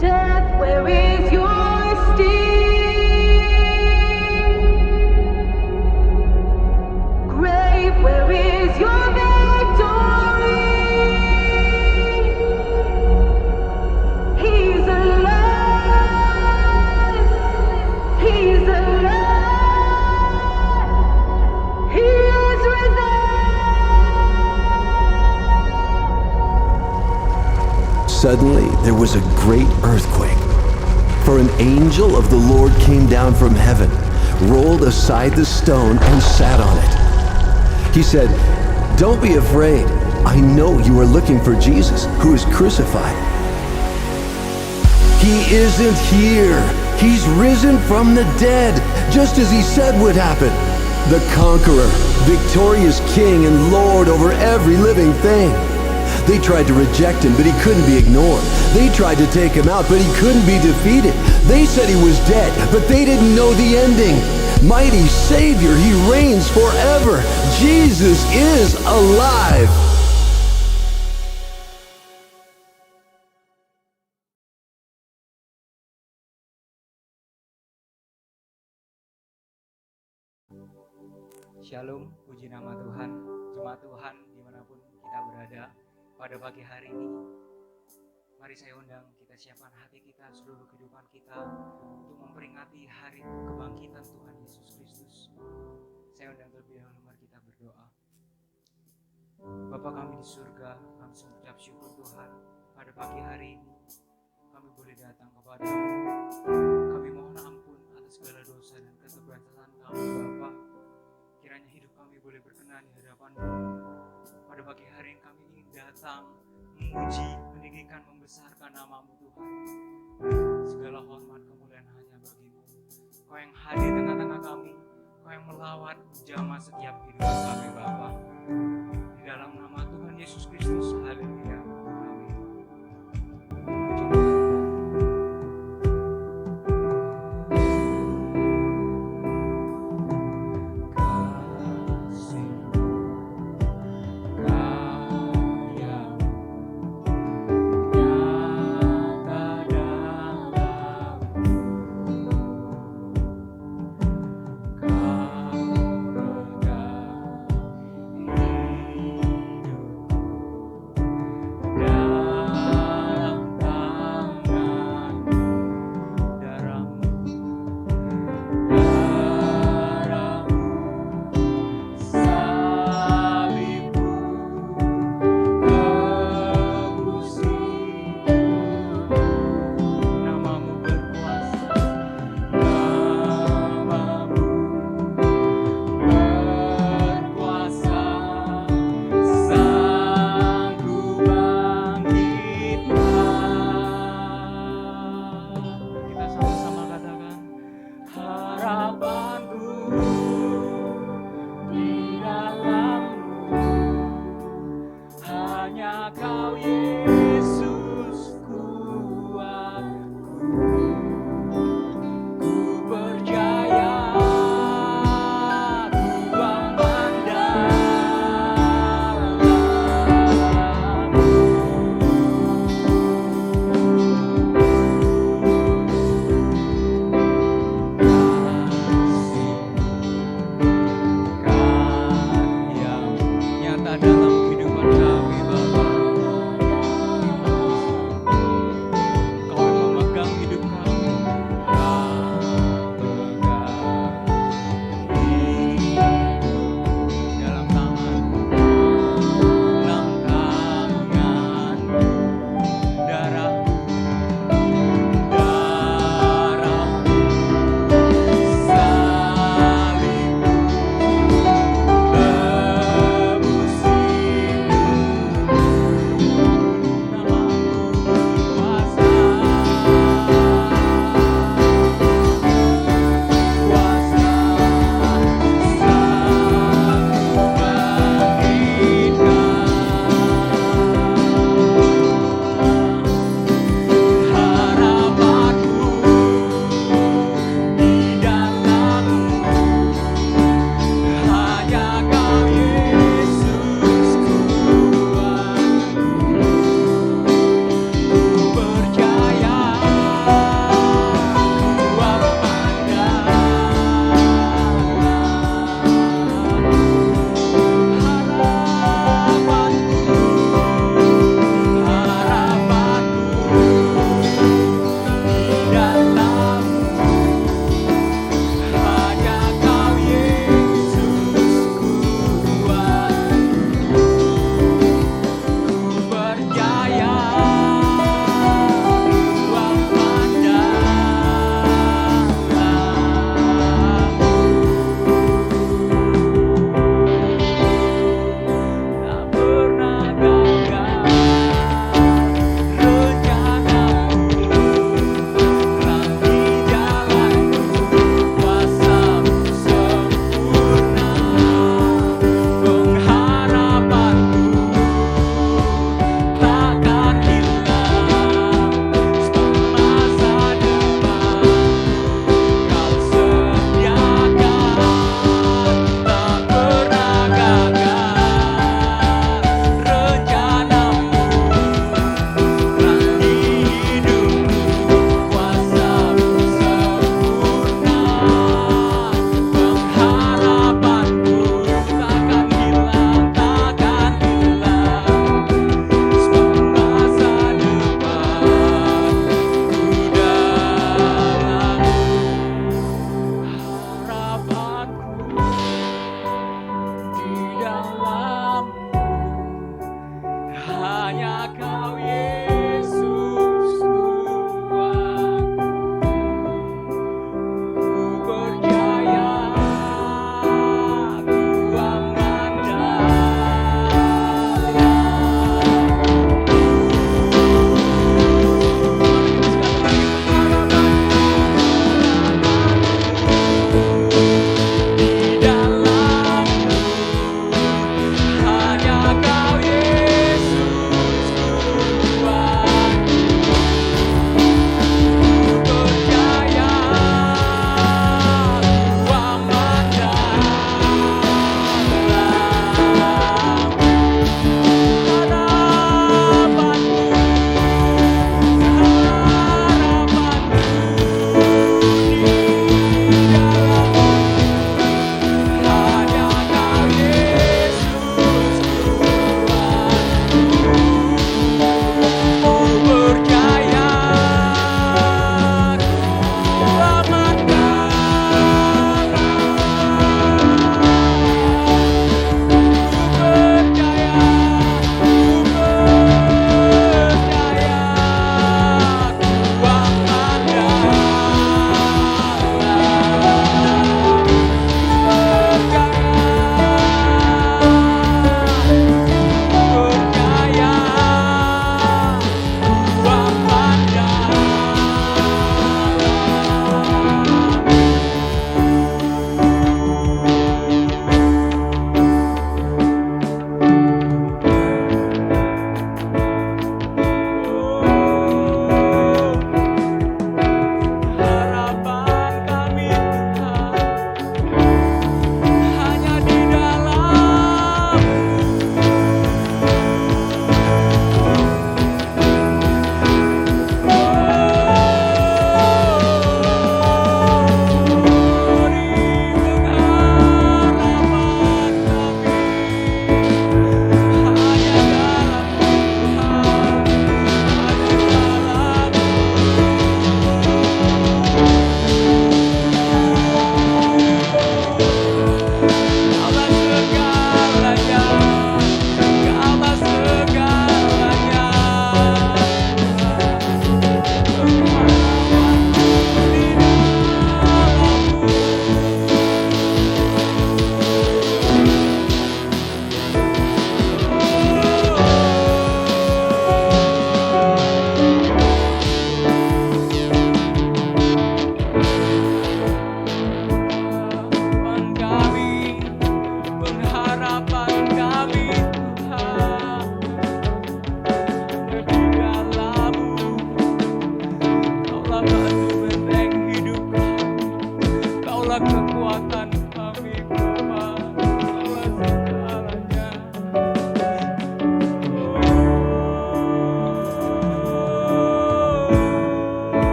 Death, where is your sting? Grave, where is your victory? He's alive. He's alive. He is risen. Suddenly, there was a great earthquake, for an angel of the Lord came down from heaven, rolled aside the stone, and sat on it. He said, "Don't be afraid. I know you are looking for Jesus, who is crucified. He isn't here. He's risen from the dead, just as he said would happen. The conqueror, victorious king and Lord over every living thing." They tried to reject him, but he couldn't be ignored. They tried to take him out, but he couldn't be defeated. They said he was dead, but they didn't know the ending. Mighty Savior, he reigns forever. Jesus is alive. Shalom, puji nama Tuhan, jemaat Tuhan dimanapun kita berada pada pagi hari ini. Mari saya undang kita siapkan hati kita, seluruh kehidupan kita untuk memperingati hari kebangkitan Tuhan Yesus Kristus. Saya undang terlebih dahulu, mari kita berdoa. Bapa kami di surga, kami mengucap syukur Tuhan pada pagi hari ini kami boleh datang kepadamu. Kami mohon ampun atas segala dosa dan keterbatasan kami Bapa. Kiranya hidup kami boleh berkenan di hadapan-Mu. Pada pagi hari ini kami ingin datang memuji, meninggikan, membesarkan nama-Mu Tuhan. Segala hormat kemuliaan hanya bagi-Mu. Kau yang hadir tengah-tengah kami, Kau yang melawat jamah setiap kehidupan kami Bapa. Di dalam nama Tuhan Yesus Kristus, haleluya. Amin. Puji Tuhan.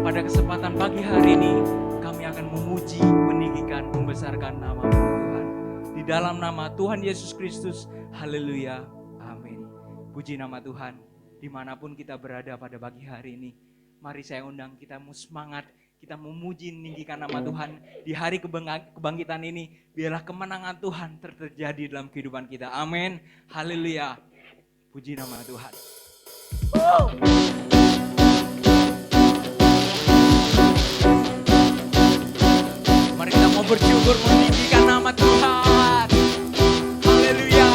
pada kesempatan pagi hari ini kami akan memuji, meninggikan, membesarkan nama Tuhan. Di dalam nama Tuhan Yesus Kristus, haleluya, amin. Puji nama Tuhan, dimanapun kita berada pada pagi hari ini. Mari saya undang kita semangat, kita memuji, meninggikan nama Tuhan. Di hari kebangkitan ini, biarlah kemenangan Tuhan terjadi dalam kehidupan kita. Amin, haleluya. Puji nama Tuhan. Mari kita mau bersyukur, meninggikan nama Tuhan. Haleluya.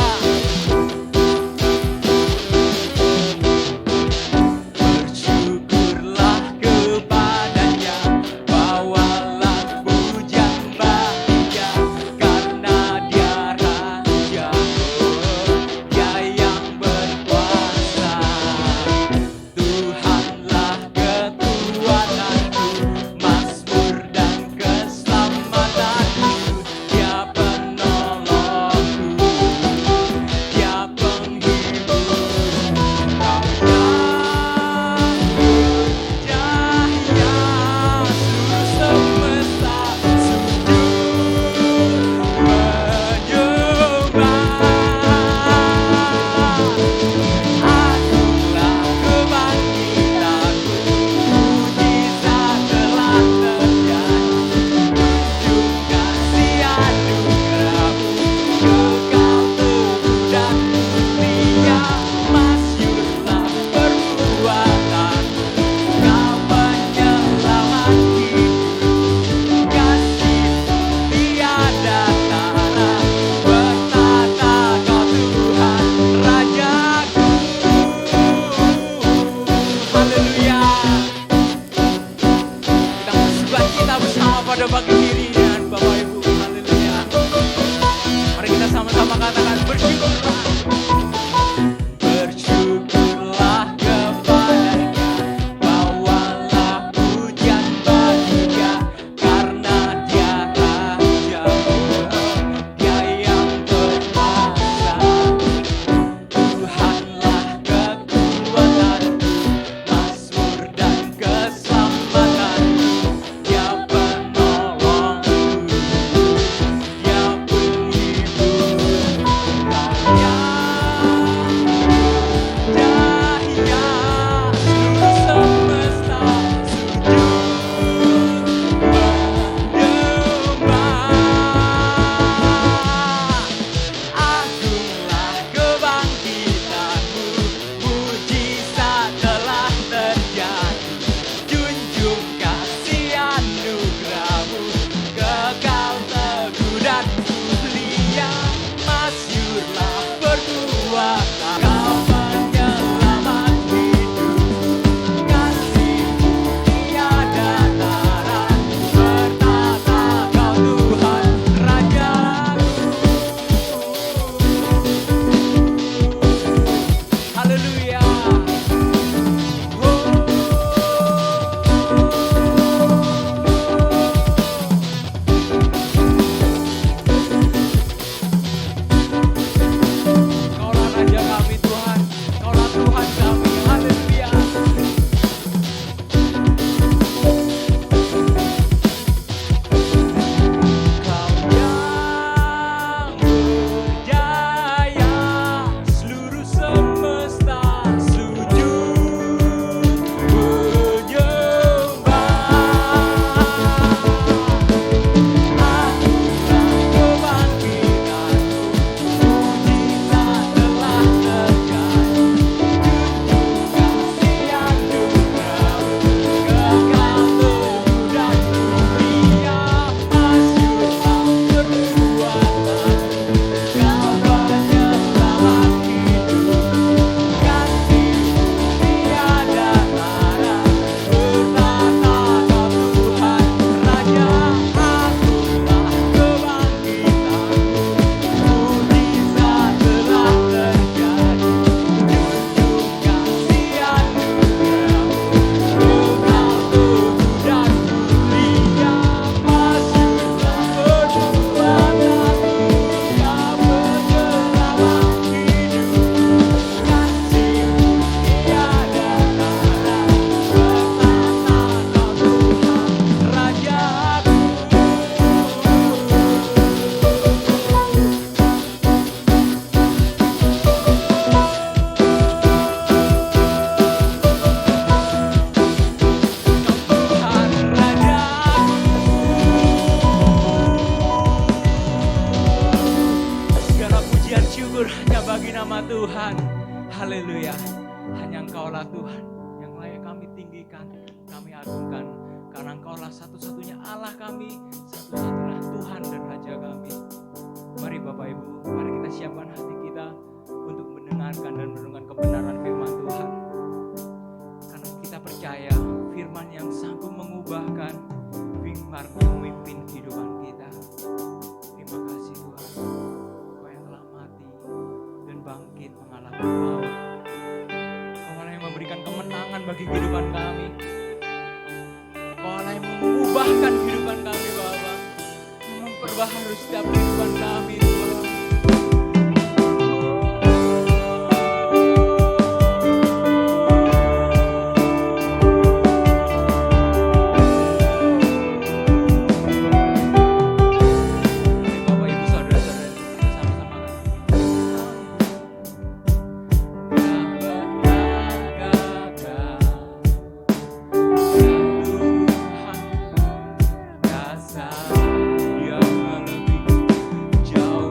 Bersyukurlah kepadanya, bawalah pujian bahagia, karena Dia Raja, Dia yang berkuasa. Tuhanlah kekuatanku, mazmur dan keselamatanku. Dia penolongku, Dia penghibur. Cahaya seluruh semesta sujud menyembah. Akulah kebangkitanku, mujizat telah terjadi. Tunjukkan kasih anugerah-Mu, kekal teguh dan mulia. Masyurlah perbuatanmu, Kau penyelamat hidup. Kasih-Mu tiada tara, bertata Kau Tuhan Rajaku. Haleluya. Kita bersembah kita bersama pada pagi ini dan Bapak Ibu. Haleluya. Mari kita sama-sama katakan bersyukurlah. Bersyukurlah kepadanya, bawalah pujian bahagia, karena Dia Raja, Dia yang berkuasa. Tuhanlah kekuatanku, mazmur dan keselamatanku. Dia penolongku, Tuhan. Haleluya. Hanya Engkaulah Tuhan yang layak kami tinggikan, kami agungkan. Karena Engkaulah satu-satunya Allah kami, satu-satunya Tuhan dan Raja kami. Mari Bapak Ibu, mari kita siapkan hati kita untuk mendengarkan dan merenungkan kebenaran firman Tuhan. Karena kita percaya firman yang sanggup mengubahkan, firman yang memimpin kehidupan kita. Terima kasih Tuhan, Kau yang telah mati dan bangkit mengalahkan maut. Kau yang memberikan kemenangan bagi kehidupan kami. Kau yang mengubahkan kehidupan kami Bapa, memperbaharui setiap kehidupan kami Tuhan. Jauh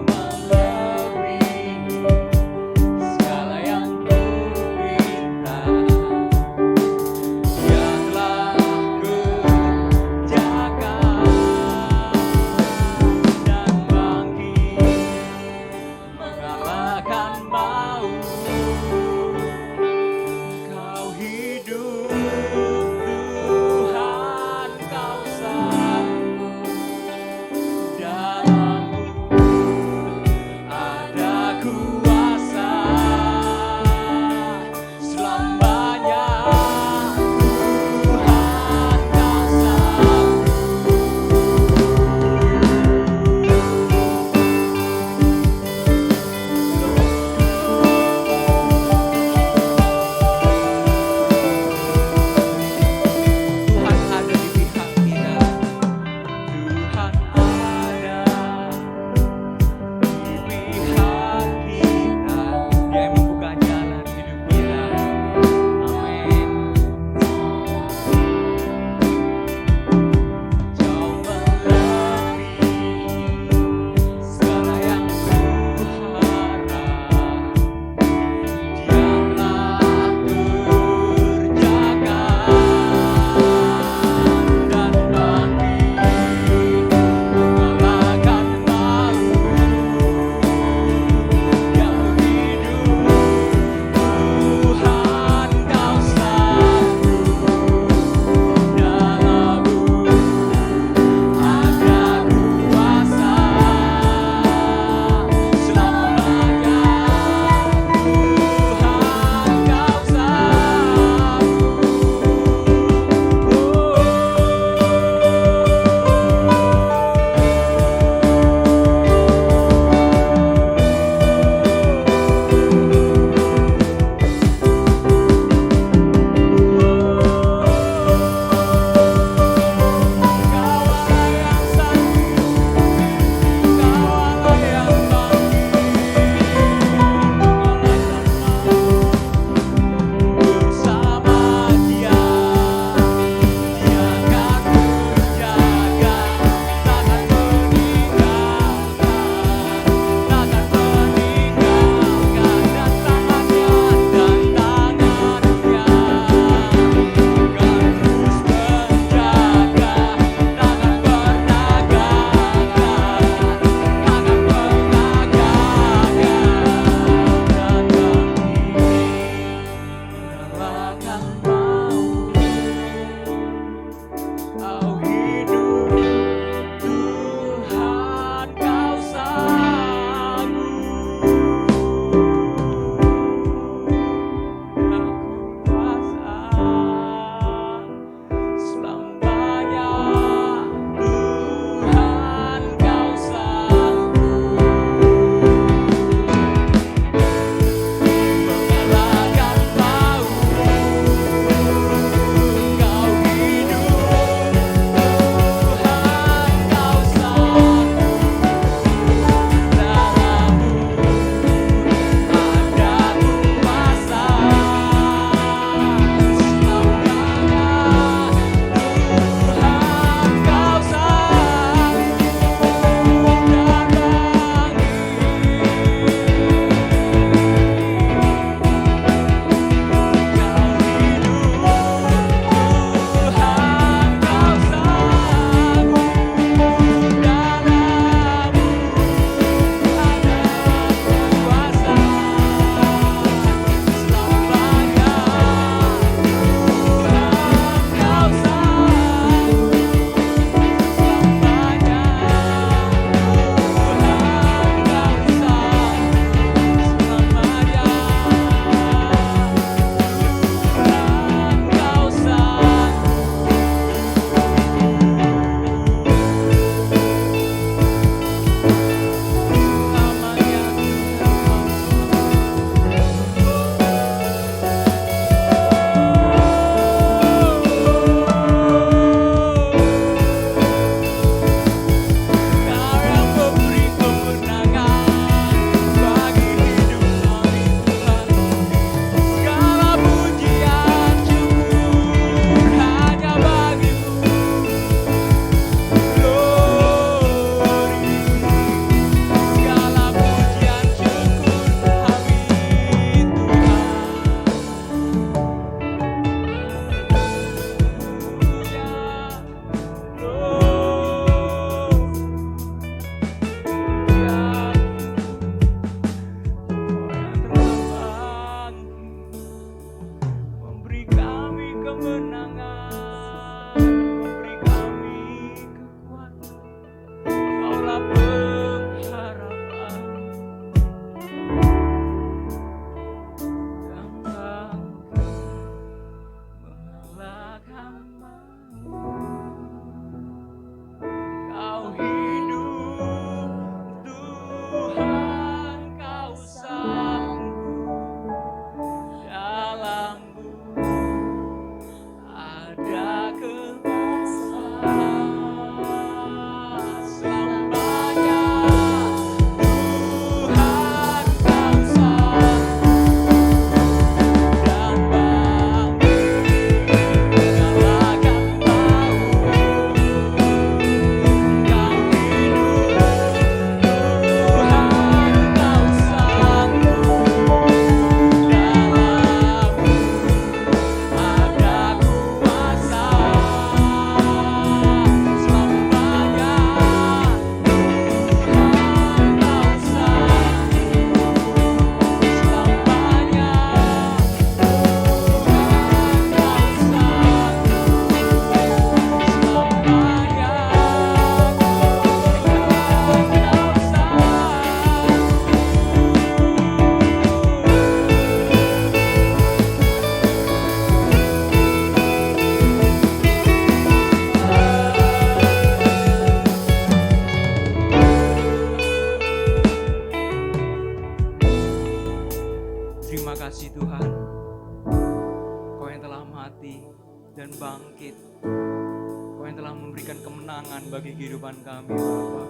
memberikan kemenangan bagi kehidupan kami Bapa.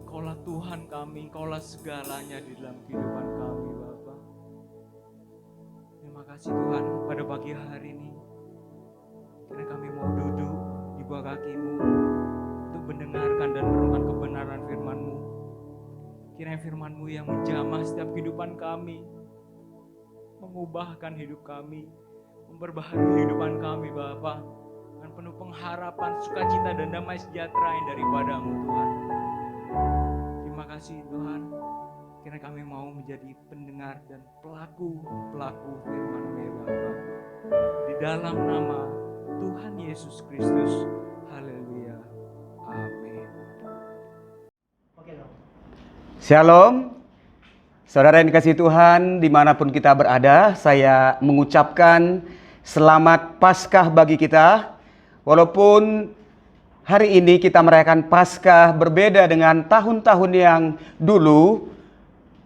Kaulah Tuhan kami, Kaulah segalanya di dalam kehidupan kami Bapa. Terima kasih Tuhan pada pagi hari ini, karena kami mau duduk di bawah kaki-Mu untuk mendengarkan dan merenungkan kebenaran firman-Mu. Kiranya firman-Mu yang menjamah setiap kehidupan kami, mengubahkan hidup kami, memperbaharui kehidupan kami Bapa, dengan penuh pengharapan, sukacita dan damai sejahtera yang daripada-Mu Tuhan. Terima kasih Tuhan, kiranya kami mau menjadi pendengar dan pelaku firman-Mu ya Bapa. Di dalam nama Tuhan Yesus Kristus, haleluya, amin. Shalom, saudara yang dikasihi Tuhan, dimanapun kita berada, saya mengucapkan selamat Paskah bagi kita. Walaupun hari ini kita merayakan Paskah berbeda dengan tahun-tahun yang dulu.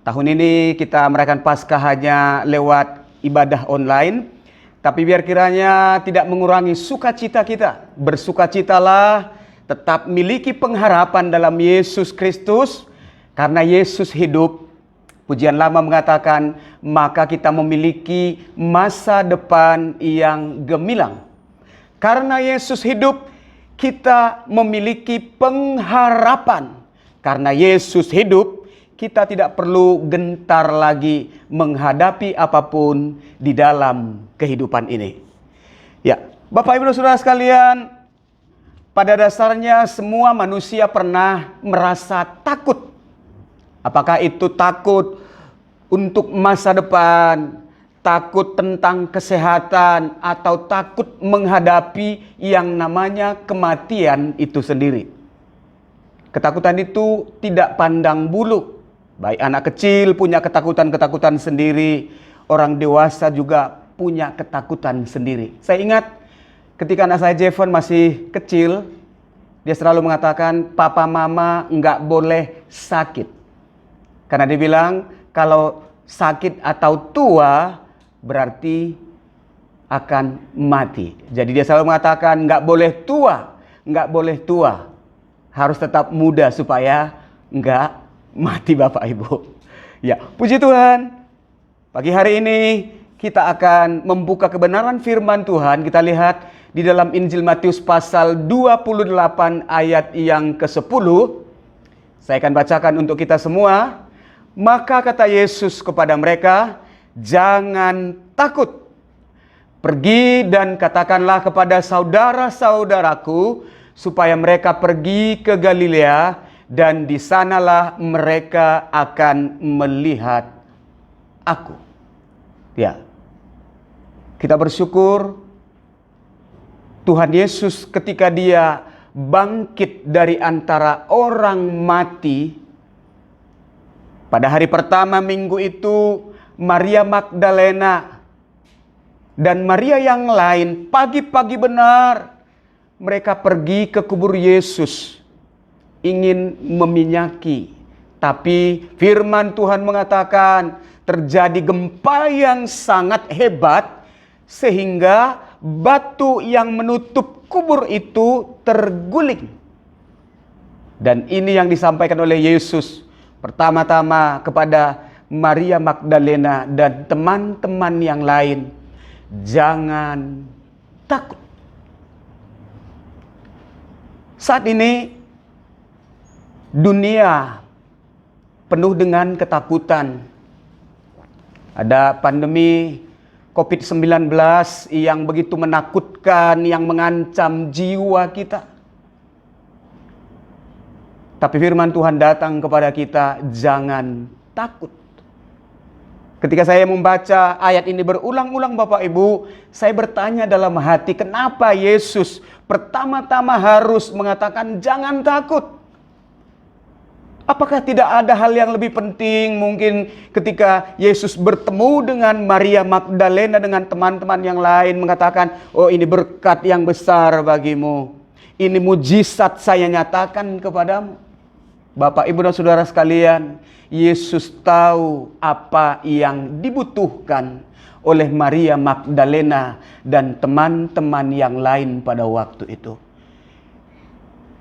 Tahun ini kita merayakan Paskah hanya lewat ibadah online, tapi biar kiranya tidak mengurangi sukacita kita. Bersukacitalah, tetap miliki pengharapan dalam Yesus Kristus. Karena Yesus hidup, pujian lama mengatakan, maka kita memiliki masa depan yang gemilang. Karena Yesus hidup, kita memiliki pengharapan. Karena Yesus hidup, kita tidak perlu gentar lagi menghadapi apapun di dalam kehidupan ini. Ya, Bapak Ibu Saudara sekalian, pada dasarnya semua manusia pernah merasa takut. Apakah itu takut untuk masa depan, takut tentang kesehatan, atau takut menghadapi yang namanya kematian itu sendiri. Ketakutan itu tidak pandang bulu. Baik anak kecil punya ketakutan-ketakutan sendiri, orang dewasa juga punya ketakutan sendiri. Saya ingat ketika anak saya Jevon masih kecil, dia selalu mengatakan, papa mama nggak boleh sakit. Karena dia bilang, kalau sakit atau tua, berarti akan mati. Jadi dia selalu mengatakan, nggak boleh tua, nggak boleh tua. Harus tetap muda supaya nggak mati Bapak Ibu. Ya, puji Tuhan. Pagi hari ini kita akan membuka kebenaran firman Tuhan. Kita lihat di dalam Injil Matius pasal 28 ayat yang ke-10. Saya akan bacakan untuk kita semua. Maka kata Yesus kepada mereka, jangan takut. Pergi dan katakanlah kepada saudara-saudaraku supaya mereka pergi ke Galilea, dan di sanalah mereka akan melihat aku. Ya, kita bersyukur Tuhan Yesus ketika dia bangkit dari antara orang mati. Pada hari pertama minggu itu, Maria Magdalena dan Maria yang lain pagi-pagi benar mereka pergi ke kubur Yesus ingin meminyaki. Tapi firman Tuhan mengatakan terjadi gempa yang sangat hebat sehingga batu yang menutup kubur itu terguling. Dan ini yang disampaikan oleh Yesus pertama-tama kepada Maria Magdalena dan teman-teman yang lain. Jangan takut. Saat ini dunia penuh dengan ketakutan. Ada pandemi COVID-19 yang begitu menakutkan, yang mengancam jiwa kita. Tapi firman Tuhan datang kepada kita, jangan takut. Ketika saya membaca ayat ini berulang-ulang Bapak Ibu, saya bertanya dalam hati, kenapa Yesus pertama-tama harus mengatakan jangan takut? Apakah tidak ada hal yang lebih penting mungkin ketika Yesus bertemu dengan Maria Magdalena dengan teman-teman yang lain mengatakan, oh ini berkat yang besar bagimu. Ini mujizat saya nyatakan kepadamu. Bapak, Ibu, dan Saudara sekalian, Yesus tahu apa yang dibutuhkan oleh Maria Magdalena dan teman-teman yang lain pada waktu itu.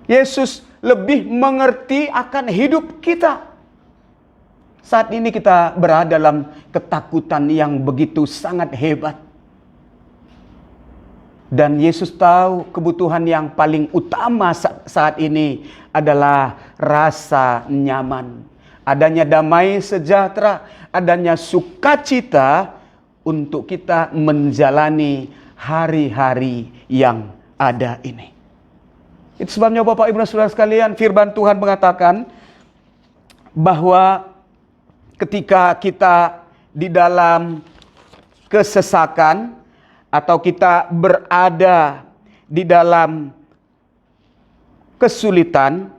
Yesus lebih mengerti akan hidup kita. Saat ini kita berada dalam ketakutan yang begitu sangat hebat. Dan Yesus tahu kebutuhan yang paling utama saat ini adalah rasa nyaman. Adanya damai sejahtera, adanya sukacita untuk kita menjalani hari-hari yang ada ini. Itu sebabnya Bapak Ibu dan Saudara sekalian, firman Tuhan mengatakan bahwa ketika kita di dalam kesesakan atau kita berada di dalam kesulitan,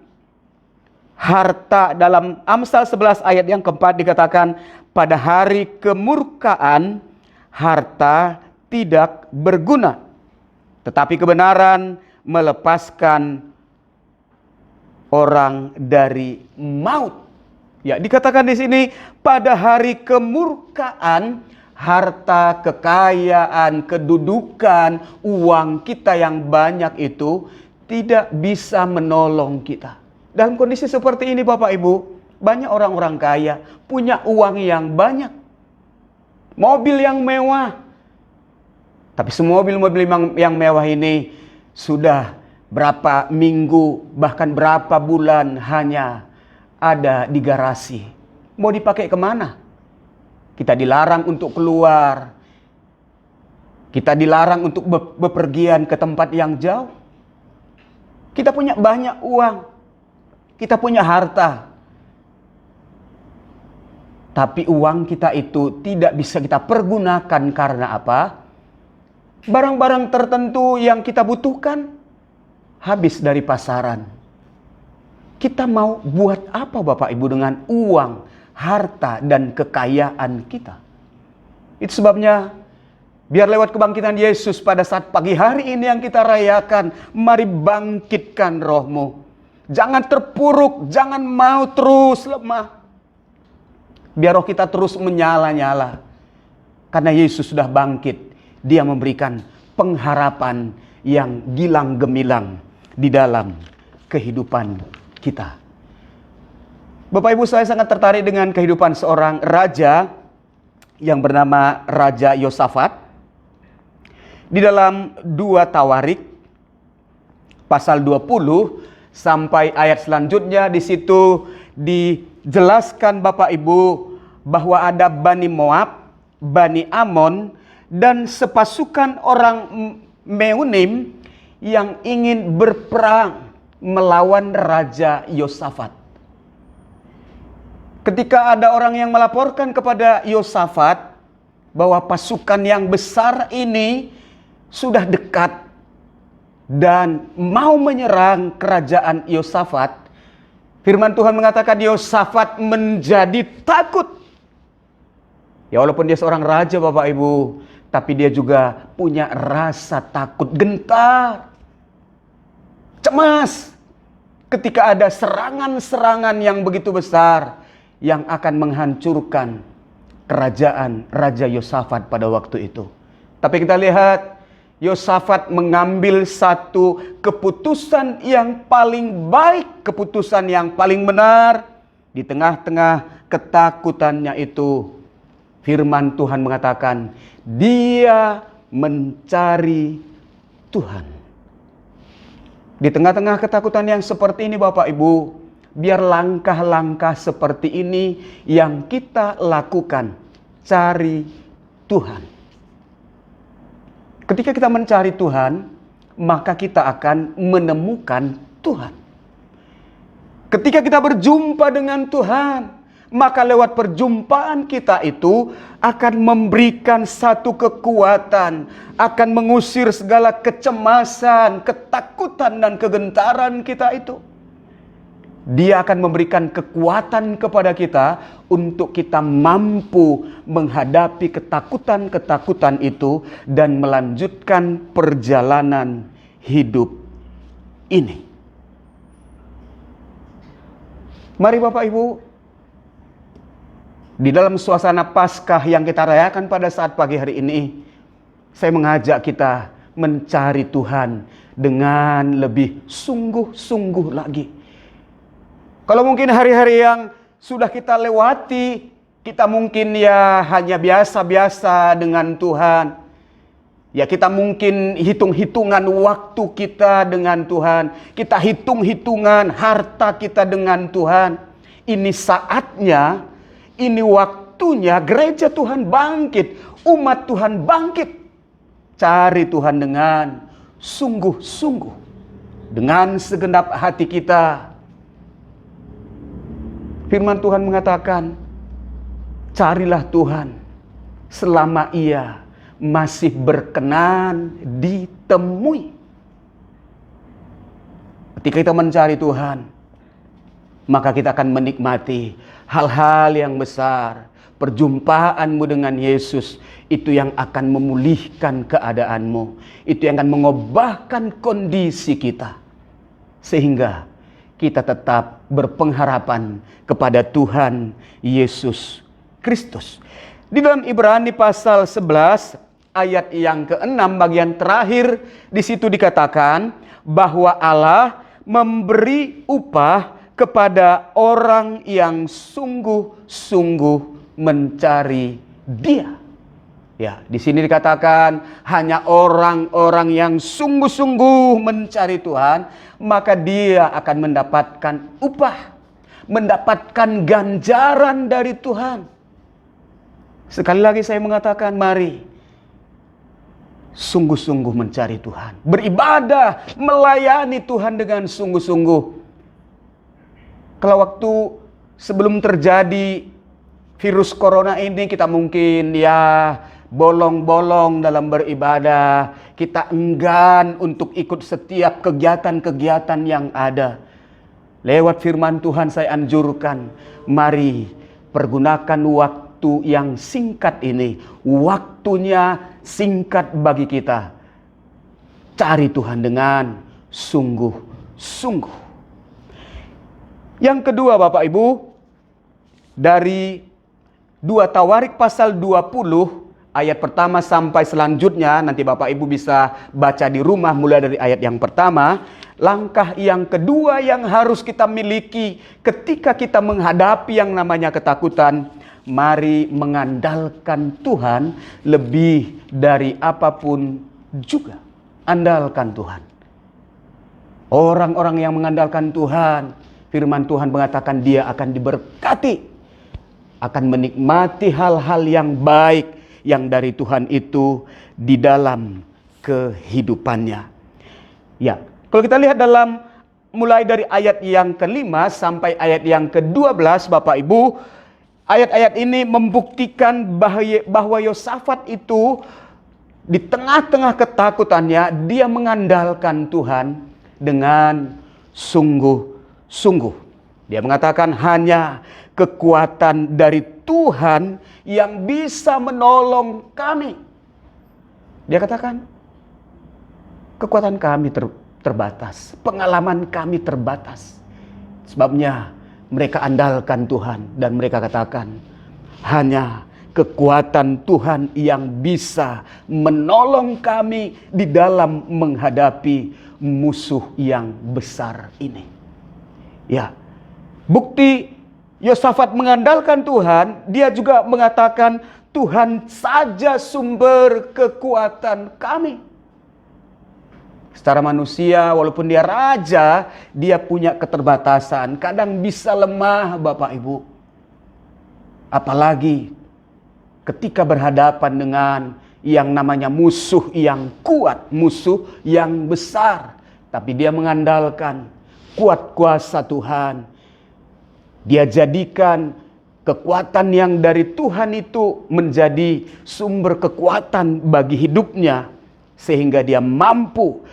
harta, dalam Amsal 11 ayat yang keempat dikatakan, pada hari kemurkaan harta tidak berguna, tetapi kebenaran melepaskan orang dari maut. Ya, dikatakan di sini pada hari kemurkaan harta, kekayaan, kedudukan, uang kita yang banyak itu tidak bisa menolong kita. Dalam kondisi seperti ini Bapak Ibu, banyak orang-orang kaya punya uang yang banyak, mobil yang mewah. Tapi semua mobil-mobil yang mewah ini sudah berapa minggu, bahkan berapa bulan hanya ada di garasi. Mau dipakai kemana? Kita dilarang untuk keluar. Kita dilarang untuk bepergian ke tempat yang jauh. Kita punya banyak uang. Kita punya harta. Tapi uang kita itu tidak bisa kita pergunakan karena apa? Barang-barang tertentu yang kita butuhkan habis dari pasaran. Kita mau buat apa Bapak Ibu dengan uang, harta, dan kekayaan kita? Itu sebabnya biar lewat kebangkitan Yesus pada saat pagi hari ini yang kita rayakan, mari bangkitkan rohmu. Jangan terpuruk, jangan mau terus lemah. Biar roh kita terus menyala-nyala. Karena Yesus sudah bangkit. Dia memberikan pengharapan yang gilang gemilang di dalam kehidupan kita. Bapak Ibu, saya sangat tertarik dengan kehidupan seorang raja yang bernama Raja Yosafat. Di dalam 2 Tawarik pasal 20 sampai ayat selanjutnya, di situ dijelaskan Bapak Ibu bahwa ada Bani Moab, Bani Amon, dan sepasukan orang Meunim yang ingin berperang melawan Raja Yosafat. Ketika ada orang yang melaporkan kepada Yosafat bahwa pasukan yang besar ini sudah dekat dan mau menyerang kerajaan Yosafat, firman Tuhan mengatakan Yosafat menjadi takut. Ya, walaupun dia seorang raja Bapak Ibu, tapi dia juga punya rasa takut, gentar, cemas ketika ada serangan-serangan yang begitu besar yang akan menghancurkan kerajaan Raja Yosafat pada waktu itu. Tapi kita lihat Yosafat mengambil satu keputusan yang paling baik, keputusan yang paling benar. Di tengah-tengah ketakutannya itu, firman Tuhan mengatakan dia mencari Tuhan. Di tengah-tengah ketakutan yang seperti ini Bapak Ibu, biar langkah-langkah seperti ini yang kita lakukan. Cari Tuhan. Ketika kita mencari Tuhan, maka kita akan menemukan Tuhan. Ketika kita berjumpa dengan Tuhan, maka lewat perjumpaan kita itu akan memberikan satu kekuatan, akan mengusir segala kecemasan, ketakutan, dan kegentaran kita itu. Dia akan memberikan kekuatan kepada kita untuk kita mampu menghadapi ketakutan-ketakutan itu dan melanjutkan perjalanan hidup ini. Mari Bapak Ibu, di dalam suasana Paskah yang kita rayakan pada saat pagi hari ini, saya mengajak kita mencari Tuhan dengan lebih sungguh-sungguh lagi. Kalau mungkin hari-hari yang sudah kita lewati, kita mungkin ya hanya biasa-biasa dengan Tuhan. Ya kita mungkin hitung-hitungan waktu kita dengan Tuhan. Kita hitung-hitungan harta kita dengan Tuhan. Ini saatnya, ini waktunya gereja Tuhan bangkit. Umat Tuhan bangkit. Cari Tuhan dengan sungguh-sungguh. Dengan segenap hati kita. Firman Tuhan mengatakan, carilah Tuhan selama Ia masih berkenan ditemui. Ketika kita mencari Tuhan, maka kita akan menikmati hal-hal yang besar. Perjumpaanmu dengan Yesus itu yang akan memulihkan keadaanmu. Itu yang akan mengubahkan kondisi kita. Sehingga kita tetap berpengharapan kepada Tuhan Yesus Kristus. Di dalam Ibrani pasal 11 ayat yang ke-6 bagian terakhir, di situ dikatakan bahwa Allah memberi upah kepada orang yang sungguh-sungguh mencari Dia. Ya, di sini dikatakan hanya orang-orang yang sungguh-sungguh mencari Tuhan, maka dia akan mendapatkan upah, mendapatkan ganjaran dari Tuhan. Sekali lagi saya mengatakan, mari sungguh-sungguh mencari Tuhan, beribadah, melayani Tuhan dengan sungguh-sungguh. Kalau waktu sebelum terjadi virus corona ini, kita mungkin ya bolong-bolong dalam beribadah, kita enggan untuk ikut setiap kegiatan-kegiatan yang ada. Lewat firman Tuhan saya anjurkan, mari pergunakan waktu yang singkat ini, waktunya singkat bagi kita. Cari Tuhan dengan sungguh-sungguh. Yang kedua Bapak Ibu, dari 2 Tawarik pasal 20 ayat pertama sampai selanjutnya, nanti Bapak Ibu bisa baca di rumah mulai dari ayat yang pertama. Langkah yang kedua yang harus kita miliki ketika kita menghadapi yang namanya ketakutan, mari mengandalkan Tuhan lebih dari apapun juga. Andalkan Tuhan. Orang-orang yang mengandalkan Tuhan, firman Tuhan mengatakan dia akan diberkati, akan menikmati hal-hal yang baik yang dari Tuhan itu di dalam kehidupannya. Ya, kalau kita lihat dalam mulai dari ayat yang ke-5 sampai ayat yang ke-12 Bapak Ibu, ayat-ayat ini membuktikan bahwa Yosafat itu di tengah-tengah ketakutannya, dia mengandalkan Tuhan dengan sungguh-sungguh. Dia mengatakan hanya kekuatan dari Tuhan yang bisa menolong kami. Dia katakan, kekuatan kami terbatas, pengalaman kami terbatas. Sebabnya mereka andalkan Tuhan dan mereka katakan, hanya kekuatan Tuhan yang bisa menolong kami di dalam menghadapi musuh yang besar ini. Ya, bukti Yosafat mengandalkan Tuhan, dia juga mengatakan, Tuhan saja sumber kekuatan kami. Secara manusia, walaupun dia raja, dia punya keterbatasan. Kadang bisa lemah Bapak Ibu. Apalagi ketika berhadapan dengan yang namanya musuh yang kuat, musuh yang besar. Tapi dia mengandalkan kuat kuasa Tuhan. Dia jadikan kekuatan yang dari Tuhan itu menjadi sumber kekuatan bagi hidupnya. Sehingga dia mampu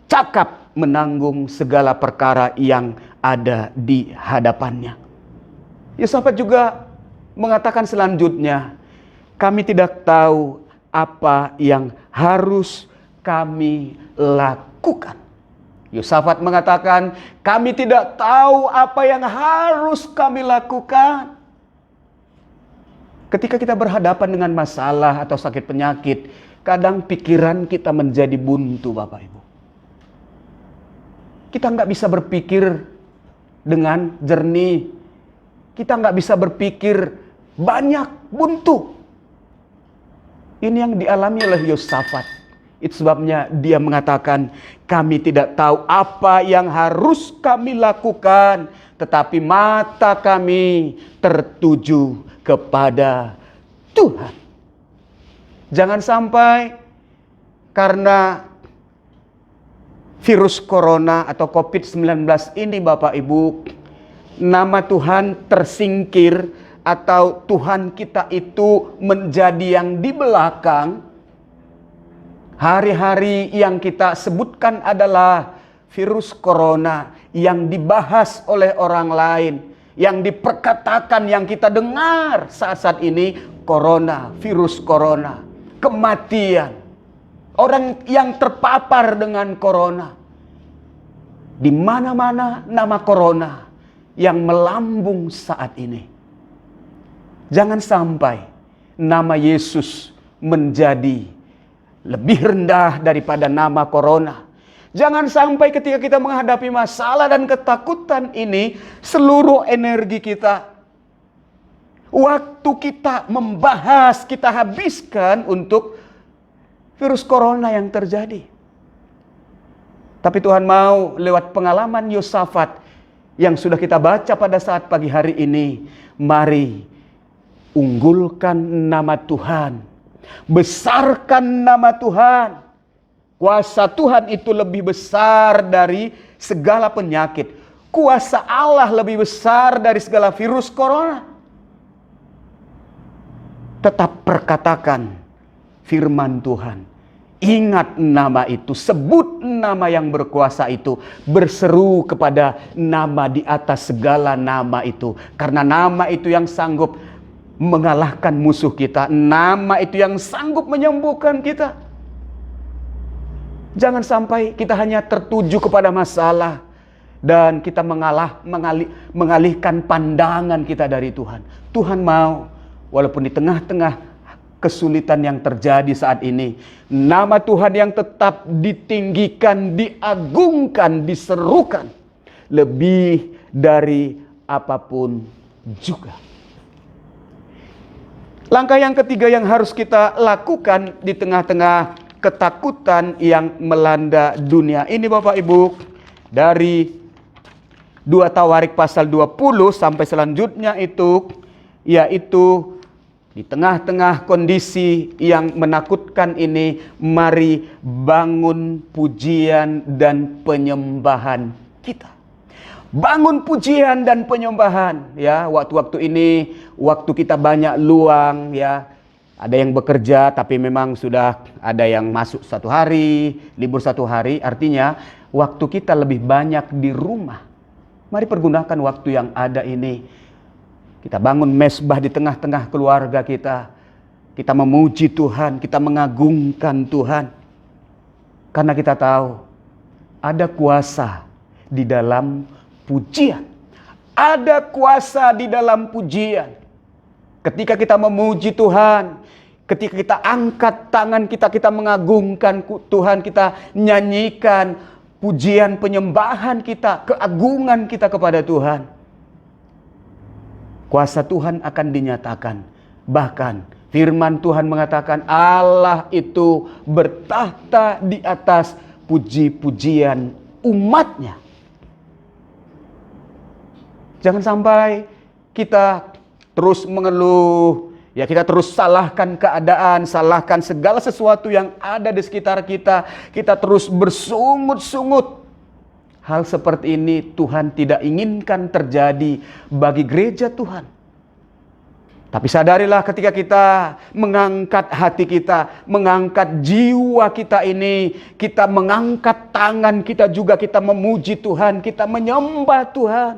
cakap menanggung segala perkara yang ada di hadapannya. Yosafat juga mengatakan selanjutnya, kami tidak tahu apa yang harus kami lakukan. Yosafat mengatakan, kami tidak tahu apa yang harus kami lakukan. Ketika kita berhadapan dengan masalah atau sakit penyakit, kadang pikiran kita menjadi buntu, Bapak Ibu. Kita nggak bisa berpikir dengan jernih. Kita nggak bisa berpikir banyak, buntu. Ini yang dialami oleh Yosafat. Itu sebabnya dia mengatakan, kami tidak tahu apa yang harus kami lakukan, tetapi mata kami tertuju kepada Tuhan. Jangan sampai karena virus corona atau COVID-19 ini, Bapak Ibu, nama Tuhan tersingkir atau Tuhan kita itu menjadi yang di belakang. Hari-hari yang kita sebutkan adalah virus corona yang dibahas oleh orang lain, yang diperkatakan, yang kita dengar saat-saat ini, corona, virus corona, kematian, orang yang terpapar dengan corona. Di mana-mana nama corona yang melambung saat ini. Jangan sampai nama Yesus menjadi lebih rendah daripada nama corona. Jangan sampai ketika kita menghadapi masalah dan ketakutan ini, seluruh energi kita, waktu kita membahas, kita habiskan untuk virus corona yang terjadi. Tapi Tuhan mau lewat pengalaman Yosafat yang sudah kita baca pada saat pagi hari ini, mari unggulkan nama Tuhan. Besarkan nama Tuhan. Kuasa Tuhan itu lebih besar dari segala penyakit. Kuasa Allah lebih besar dari segala virus corona. Tetap perkatakan firman Tuhan. Ingat nama itu, sebut nama yang berkuasa itu, berseru kepada nama di atas segala nama itu. Karena nama itu yang sanggup mengalahkan musuh kita. Nama itu yang sanggup menyembuhkan kita. Jangan sampai kita hanya tertuju kepada masalah dan kita mengalihkan pandangan kita dari Tuhan. Tuhan mau, walaupun di tengah-tengah kesulitan yang terjadi saat ini, nama Tuhan yang tetap ditinggikan, diagungkan, diserukan lebih dari apapun juga. Langkah yang ketiga yang harus kita lakukan di tengah-tengah ketakutan yang melanda dunia ini, Bapak Ibu, dari 2 Tawarik pasal 20 sampai selanjutnya itu, yaitu di tengah-tengah kondisi yang menakutkan ini, mari bangun pujian dan penyembahan kita. Bangun pujian dan penyembahan, ya. Waktu-waktu ini, waktu kita banyak luang, ya. Ada yang bekerja, tapi memang sudah ada yang masuk 1 hari, libur 1 hari. Artinya, waktu kita lebih banyak di rumah. Mari pergunakan waktu yang ada ini. Kita bangun mezbah di tengah-tengah keluarga kita. Kita memuji Tuhan, kita mengagungkan Tuhan. Karena kita tahu, ada kuasa di dalam pujian. Ada kuasa di dalam pujian. Ketika kita memuji Tuhan, ketika kita angkat tangan kita, kita mengagungkan Tuhan, kita nyanyikan pujian penyembahan kita, keagungan kita kepada Tuhan, kuasa Tuhan akan dinyatakan. Bahkan firman Tuhan mengatakan Allah itu bertahta di atas puji-pujian umatnya. Jangan sampai kita terus mengeluh, ya, kita terus salahkan keadaan, salahkan segala sesuatu yang ada di sekitar kita. Kita terus bersungut-sungut. Hal seperti ini Tuhan tidak inginkan terjadi bagi gereja Tuhan. Tapi sadarilah ketika kita mengangkat hati kita, mengangkat jiwa kita ini, kita mengangkat tangan kita juga, kita memuji Tuhan, kita menyembah Tuhan.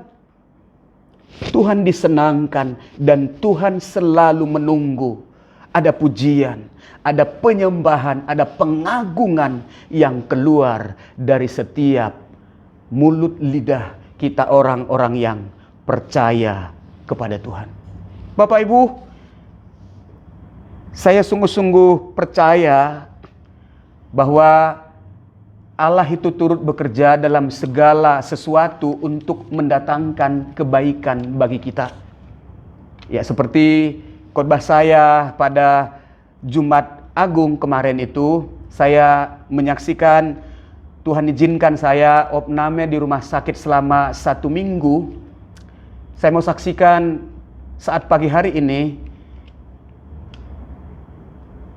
Tuhan disenangkan dan Tuhan selalu menunggu. Ada pujian, ada penyembahan, ada pengagungan yang keluar dari setiap mulut lidah kita, orang-orang yang percaya kepada Tuhan. Bapak Ibu, saya sungguh-sungguh percaya bahwa Allah itu turut bekerja dalam segala sesuatu untuk mendatangkan kebaikan bagi kita. Ya, seperti khotbah saya pada Jumat Agung kemarin itu, saya menyaksikan Tuhan izinkan saya opname di rumah sakit selama 1 minggu. Saya mau saksikan saat pagi hari ini,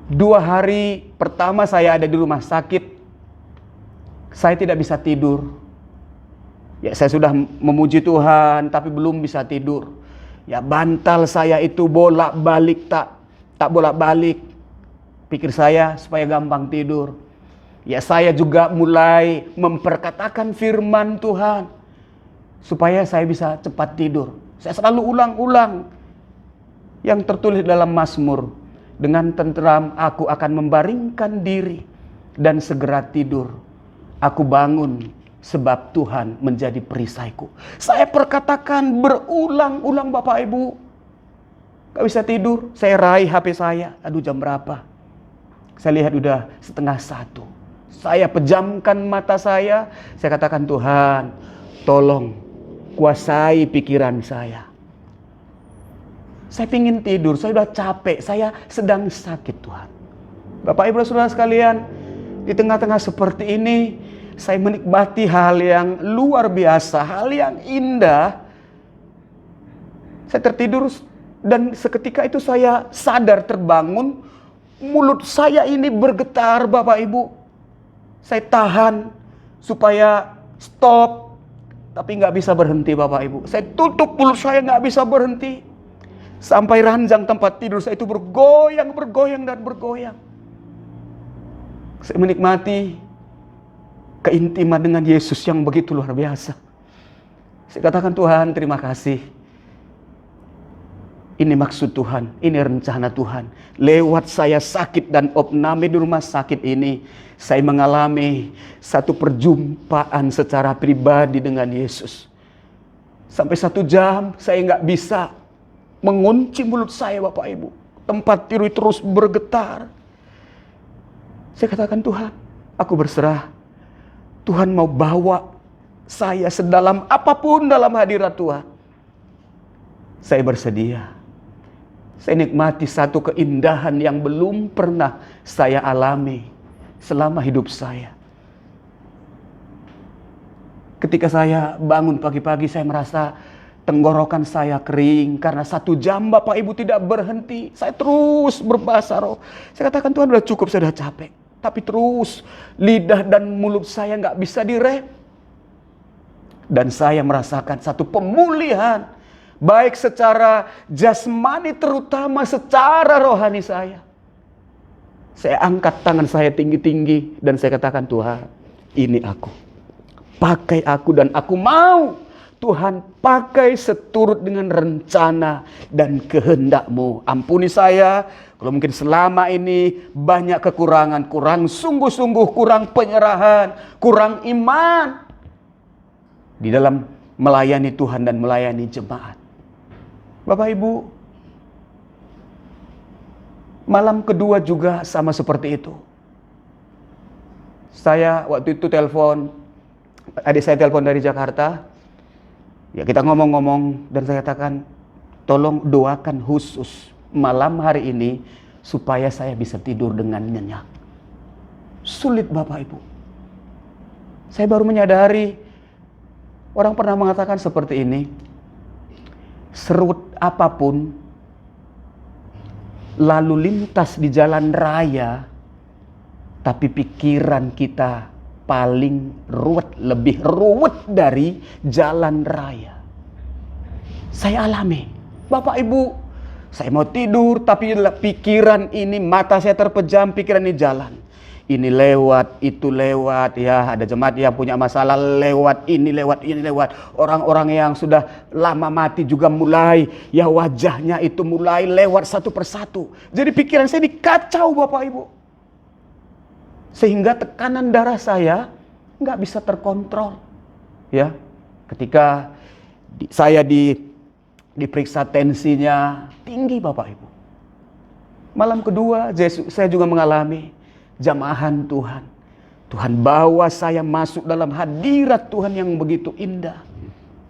2 hari pertama saya ada di rumah sakit, saya tidak bisa tidur. Ya, saya sudah memuji Tuhan tapi belum bisa tidur. Ya, bantal saya itu bolak-balik tak bolak-balik. Pikir saya supaya gampang tidur. Ya, saya juga mulai memperkatakan firman Tuhan supaya saya bisa cepat tidur. Saya selalu ulang-ulang yang tertulis dalam Mazmur, dengan tenteram aku akan membaringkan diri dan segera tidur. Aku bangun sebab Tuhan menjadi perisaiku. Saya perkatakan berulang-ulang Bapak Ibu. Gak bisa tidur, saya raih HP saya. Aduh, jam berapa? Saya lihat udah 12:30. Saya pejamkan mata saya katakan, Tuhan, tolong kuasai pikiran saya. Saya pingin tidur, saya udah capek, saya sedang sakit Tuhan. Bapak Ibu Saudara sekalian, di tengah-tengah seperti ini, saya menikmati hal yang luar biasa, hal yang indah. Saya tertidur dan seketika itu saya sadar terbangun, mulut saya ini bergetar Bapak Ibu. Saya tahan supaya stop, tapi nggak bisa berhenti Bapak Ibu. Saya tutup mulut saya, nggak bisa berhenti. Sampai ranjang tempat tidur saya itu bergoyang dan bergoyang. Saya menikmati keintiman dengan Yesus yang begitu luar biasa. Saya katakan, Tuhan, terima kasih. Ini maksud Tuhan, ini rencana Tuhan. Lewat saya sakit dan opname di rumah sakit ini, saya mengalami satu perjumpaan secara pribadi dengan Yesus. Sampai 1 jam saya nggak bisa mengunci mulut saya Bapak Ibu. Tempat tidur terus bergetar. Saya katakan, Tuhan, aku berserah. Tuhan mau bawa saya sedalam apapun dalam hadirat Tuhan. Saya bersedia. Saya nikmati satu keindahan yang belum pernah saya alami selama hidup saya. Ketika saya bangun pagi-pagi, saya merasa tenggorokan saya kering karena 1 jam Bapak Ibu tidak berhenti. Saya terus berbahasa roh. Saya katakan, Tuhan, udah cukup, saya udah capek. Tapi terus lidah dan mulut saya nggak bisa direm. Dan saya merasakan satu pemulihan, baik secara jasmani terutama secara rohani saya. Saya angkat tangan saya tinggi-tinggi dan saya katakan, Tuhan, ini aku. Pakai aku dan aku mau Tuhan pakai seturut dengan rencana dan kehendak-Mu. Ampuni saya kalau mungkin selama ini banyak kekurangan, kurang sungguh-sungguh, kurang penyerahan, kurang iman di dalam melayani Tuhan dan melayani jemaat. Bapak Ibu, malam kedua juga sama seperti itu. Saya waktu itu telepon, adik saya telepon dari Jakarta. Ya, kita ngomong-ngomong dan saya katakan, tolong doakan khusus malam hari ini supaya saya bisa tidur dengan nyenyak. Sulit Bapak Ibu. Saya baru menyadari, orang pernah mengatakan seperti ini, serut apapun lalu lintas di jalan raya, tapi pikiran kita paling ruwet, lebih ruwet dari jalan raya. Saya alami, Bapak Ibu, saya mau tidur tapi pikiran ini, mata saya terpejam, pikiran ini jalan. Ini lewat, itu lewat, ya ada jemaat yang punya masalah lewat, ini lewat, ini lewat. Orang-orang yang sudah lama mati juga mulai, ya wajahnya itu mulai lewat satu persatu. Jadi pikiran saya dikacau Bapak Ibu. Sehingga tekanan darah saya nggak bisa terkontrol. Ya, ketika saya diperiksa tensinya tinggi Bapak Ibu. Malam kedua saya juga mengalami. jamahan Tuhan. Tuhan bawa saya masuk dalam hadirat Tuhan yang begitu indah.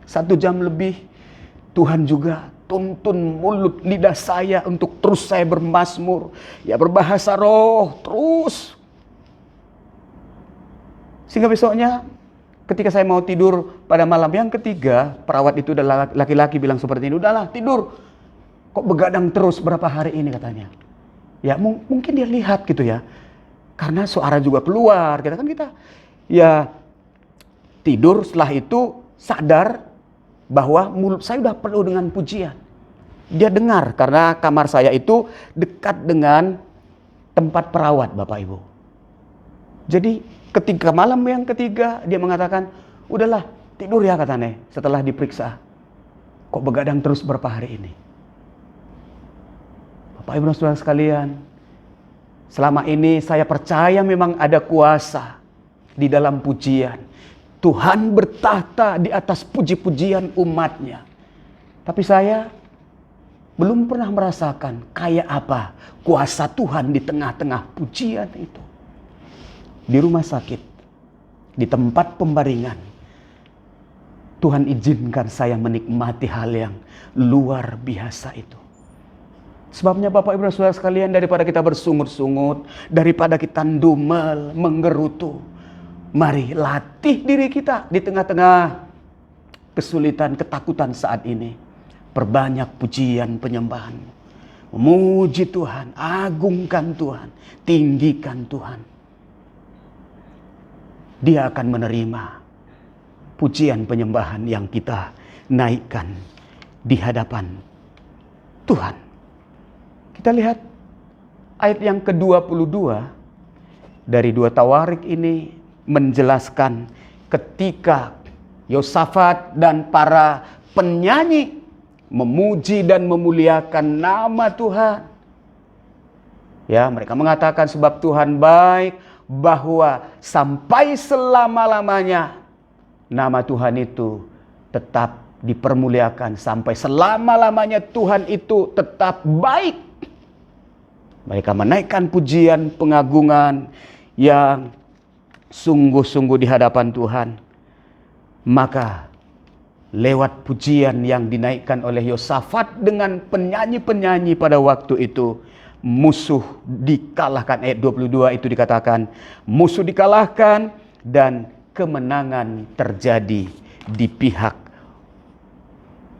1 jam lebih Tuhan juga tuntun mulut lidah saya untuk terus saya bermazmur. Ya, berbahasa roh terus. Sehingga besoknya ketika saya mau tidur pada malam yang ketiga, perawat itu adalah laki-laki bilang seperti ini, udahlah tidur. Kok begadang terus berapa hari ini katanya. Ya mungkin dia lihat gitu ya. Karena suara juga keluar, kita ya tidur, setelah itu sadar bahwa mulut saya udah penuh dengan pujian. Dia dengar karena kamar saya itu dekat dengan tempat perawat, Bapak Ibu. Jadi ketika malam yang ketiga dia mengatakan, udahlah tidur ya katanya setelah diperiksa. Kok begadang terus berapa hari ini? Bapak Ibu dan Saudara sekalian, selama ini saya percaya memang ada kuasa di dalam pujian. Tuhan bertahta di atas puji-pujian umatnya. Tapi saya belum pernah merasakan kayak apa kuasa Tuhan di tengah-tengah pujian itu. Di rumah sakit, di tempat pembaringan, Tuhan izinkan saya menikmati hal yang luar biasa itu. Sebabnya Bapak Ibu dan Saudara sekalian, daripada kita bersungut-sungut, daripada kita ndumel, menggerutu, mari latih diri kita di tengah-tengah kesulitan, ketakutan saat ini. Perbanyak pujian penyembahan. Memuji Tuhan, agungkan Tuhan, tinggikan Tuhan. Dia akan menerima pujian penyembahan yang kita naikkan di hadapan Tuhan. Kita lihat ayat yang ke-22 dari 2 Tawarik ini menjelaskan ketika Yosafat dan para penyanyi memuji dan memuliakan nama Tuhan. Ya, mereka mengatakan sebab Tuhan baik, bahwa sampai selama-lamanya nama Tuhan itu tetap dipermuliakan, sampai selama-lamanya Tuhan itu tetap baik. Mereka menaikkan pujian, pengagungan yang sungguh-sungguh di hadapan Tuhan. Maka lewat pujian yang dinaikkan oleh Yosafat dengan penyanyi-penyanyi pada waktu itu, musuh dikalahkan. Ayat 22 itu dikatakan, musuh dikalahkan dan kemenangan terjadi di pihak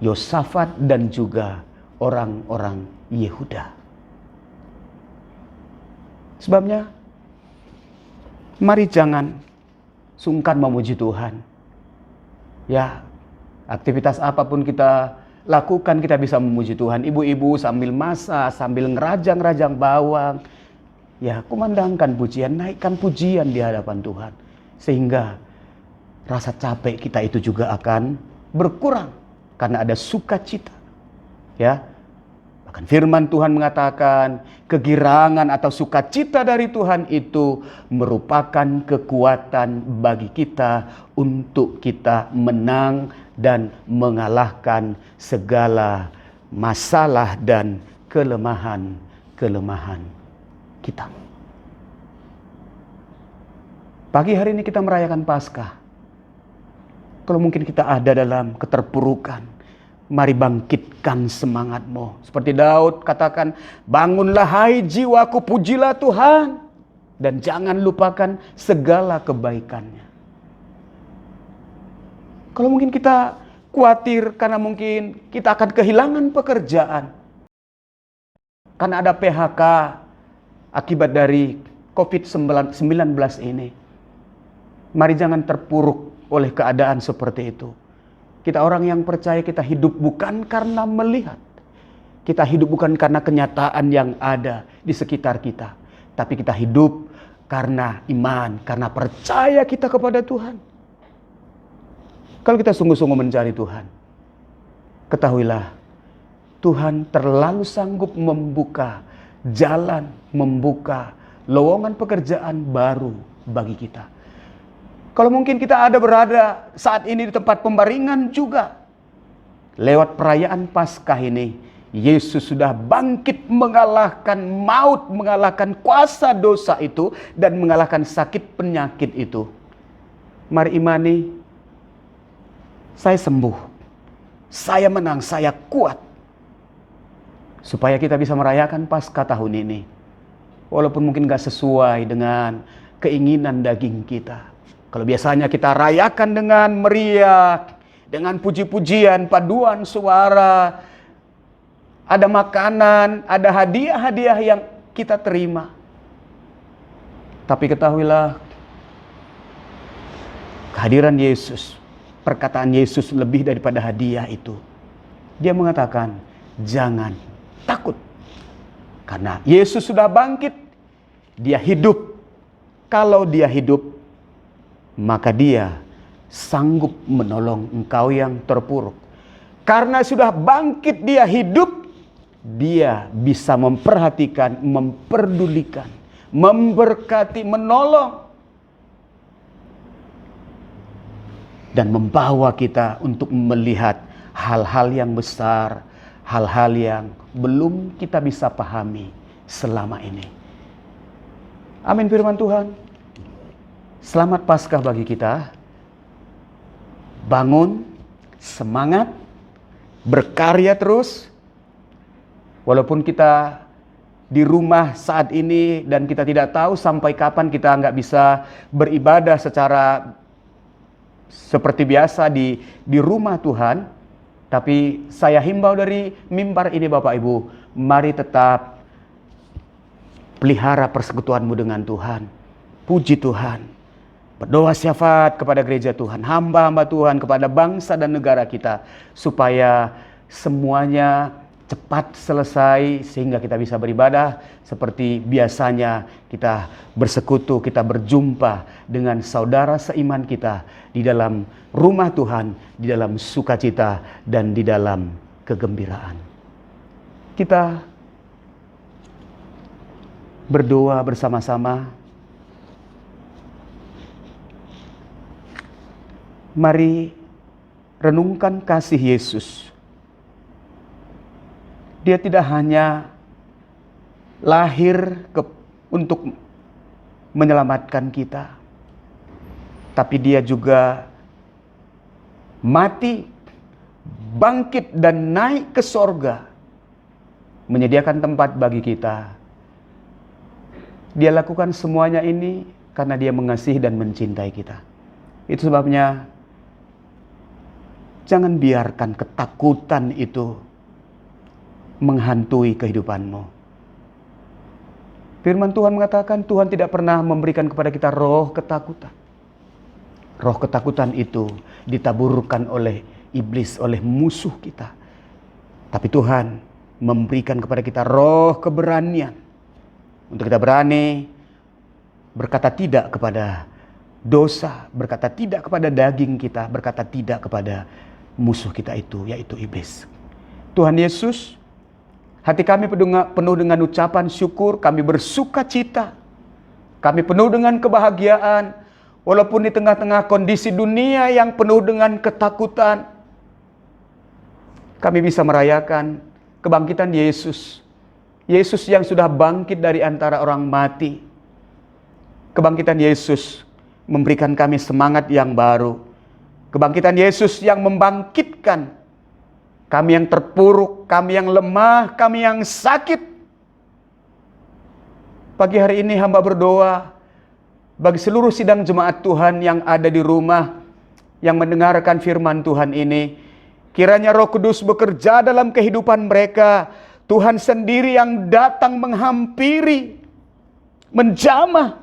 Yosafat dan juga orang-orang Yehuda. Sebabnya, mari jangan sungkan memuji Tuhan. Ya, aktivitas apapun kita lakukan, kita bisa memuji Tuhan. Ibu-ibu sambil masak, sambil ngerajang-rajang bawang, ya kumandangkan pujian, naikkan pujian di hadapan Tuhan. Sehingga rasa capek kita itu juga akan berkurang karena ada sukacita. Ya, bahkan firman Tuhan mengatakan kegirangan atau sukacita dari Tuhan itu merupakan kekuatan bagi kita untuk kita menang dan mengalahkan segala masalah dan kelemahan kita. Pagi hari ini kita merayakan Paskah. Kalau mungkin kita ada dalam keterpurukan, mari bangkitkan semangatmu. Seperti Daud katakan, bangunlah hai jiwaku, pujilah Tuhan. Dan jangan lupakan segala kebaikannya. Kalau mungkin kita khawatir karena mungkin kita akan kehilangan pekerjaan. Karena ada PHK akibat dari COVID-19 ini. Mari jangan terpuruk oleh keadaan seperti itu. Kita orang yang percaya, kita hidup bukan karena melihat. Kita hidup bukan karena kenyataan yang ada di sekitar kita. Tapi kita hidup karena iman, karena percaya kita kepada Tuhan. Kalau kita sungguh-sungguh mencari Tuhan, ketahuilah Tuhan terlalu sanggup membuka jalan, membuka lowongan pekerjaan baru bagi kita. Kalau mungkin kita saat ini di tempat pembaringan juga, lewat perayaan Paskah ini, Yesus sudah bangkit mengalahkan maut, mengalahkan kuasa dosa itu, dan mengalahkan sakit penyakit itu. Mari imani, saya sembuh, saya menang, saya kuat. Supaya kita bisa merayakan Paskah tahun ini. Walaupun mungkin gak sesuai dengan keinginan daging kita. Kalau biasanya kita rayakan dengan meriah, dengan puji-pujian, paduan suara, ada makanan, ada hadiah-hadiah yang kita terima. Tapi ketahuilah, kehadiran Yesus, perkataan Yesus lebih daripada hadiah itu. Dia mengatakan, jangan takut. Karena Yesus sudah bangkit, dia hidup. Kalau dia hidup, maka dia sanggup menolong engkau yang terpuruk. Karena sudah bangkit, dia hidup, dia bisa memperhatikan, memperdulikan, memberkati, menolong, dan membawa kita untuk melihat hal-hal yang besar, hal-hal yang belum kita bisa pahami selama ini. Amin firman Tuhan. Selamat Paskah bagi kita. Bangun, semangat, berkarya terus. Walaupun kita di rumah saat ini dan kita tidak tahu sampai kapan kita nggak bisa beribadah secara seperti biasa di rumah Tuhan. Tapi saya himbau dari mimbar ini Bapak Ibu, mari tetap pelihara persekutuanmu dengan Tuhan. Puji Tuhan. Berdoa syafaat kepada gereja Tuhan, hamba-hamba Tuhan, kepada bangsa dan negara kita. Supaya semuanya cepat selesai sehingga kita bisa beribadah seperti biasanya kita bersekutu, kita berjumpa dengan saudara seiman kita di dalam rumah Tuhan, di dalam sukacita dan di dalam kegembiraan. Kita berdoa bersama-sama. Mari renungkan kasih Yesus. Dia tidak hanya lahir untuk menyelamatkan kita, tapi dia juga mati, bangkit dan naik ke sorga, menyediakan tempat bagi kita. Dia lakukan semuanya ini karena dia mengasihi dan mencintai kita. Itu sebabnya jangan biarkan ketakutan itu menghantui kehidupanmu. Firman Tuhan mengatakan Tuhan tidak pernah memberikan kepada kita roh ketakutan. Roh ketakutan itu ditaburkan oleh iblis, oleh musuh kita. Tapi Tuhan memberikan kepada kita roh keberanian. Untuk kita berani berkata tidak kepada dosa, berkata tidak kepada daging kita, berkata tidak kepada musuh kita itu, yaitu iblis. Tuhan Yesus, hati kami penuh dengan ucapan syukur, kami bersuka cita, kami penuh dengan kebahagiaan, walaupun di tengah-tengah kondisi dunia yang penuh dengan ketakutan, kami bisa merayakan kebangkitan Yesus. Yesus yang sudah bangkit dari antara orang mati. Kebangkitan Yesus memberikan kami semangat yang baru. Kebangkitan Yesus yang membangkitkan kami yang terpuruk, kami yang lemah, kami yang sakit. Pagi hari ini hamba berdoa bagi seluruh sidang jemaat Tuhan yang ada di rumah, yang mendengarkan firman Tuhan ini. Kiranya Roh Kudus bekerja dalam kehidupan mereka. Tuhan sendiri yang datang menghampiri, menjamah.